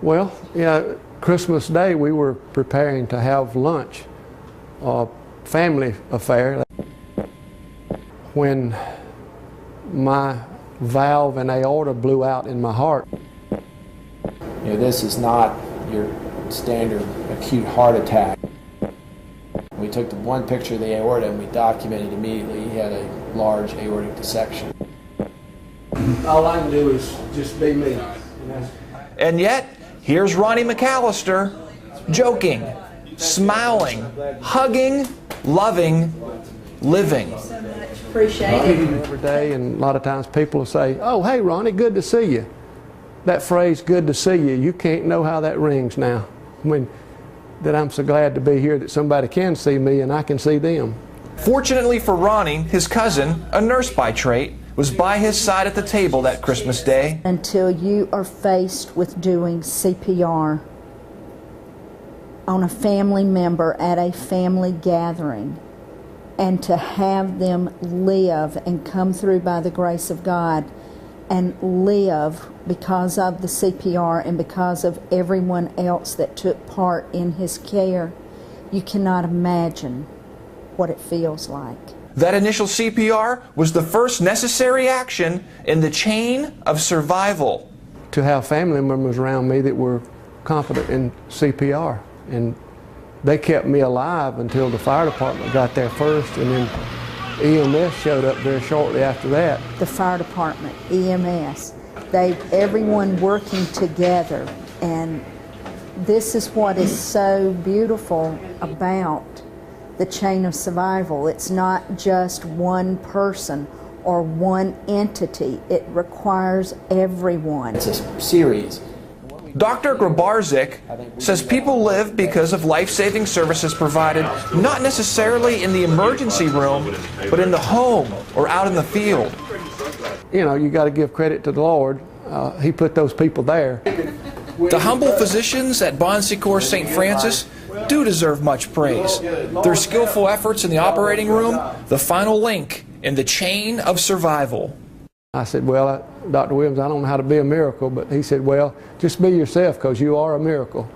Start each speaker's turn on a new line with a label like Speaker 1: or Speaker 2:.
Speaker 1: Well, yeah, Christmas Day we were preparing to have lunch, a family affair, when my valve and aorta blew out in my heart.
Speaker 2: You know, this is not your standard acute heart attack. We took the one picture of the aorta and we documented immediately he had a large aortic dissection.
Speaker 1: All I can do is just be me.
Speaker 3: And yet, here's Ronnie McAlister, joking, smiling, hugging, loving, living.
Speaker 4: Appreciate it.
Speaker 1: Every day, and a lot of times people will say, "Oh, hey Ronnie, good to see you." That phrase, "good to see you," you can't know how that rings now. That I'm so glad to be here that somebody can see me and I can see them.
Speaker 3: Fortunately for Ronnie, his cousin, a nurse by trade, was by his side at the table that Christmas Day.
Speaker 4: Until you are faced with doing CPR on a family member at a family gathering, and to have them live and come through by the grace of God and live because of the CPR and because of everyone else that took part in his care, you cannot imagine what it feels like.
Speaker 3: That initial CPR was the first necessary action in the chain of survival.
Speaker 1: To have family members around me that were competent in CPR, and they kept me alive until the fire department got there first, and then EMS showed up very shortly after that.
Speaker 4: The fire department, EMS, everyone working together, and this is what is so beautiful about the chain of survival. It's not just one person or one entity. It requires everyone.
Speaker 2: It's a series.
Speaker 3: Dr. Grabarczyk says people live because of life-saving services provided not necessarily in the emergency room, but in the home or out in the field.
Speaker 1: You know, you got to give credit to the Lord. He put those people there.
Speaker 3: The humble physicians at Bon Secours St. Francis do deserve much praise. Their skillful efforts in the operating room, the final link in the chain of survival.
Speaker 1: I said, "Well, Dr. Williams, I don't know how to be a miracle," but he said, "Well, just be yourself because you are a miracle."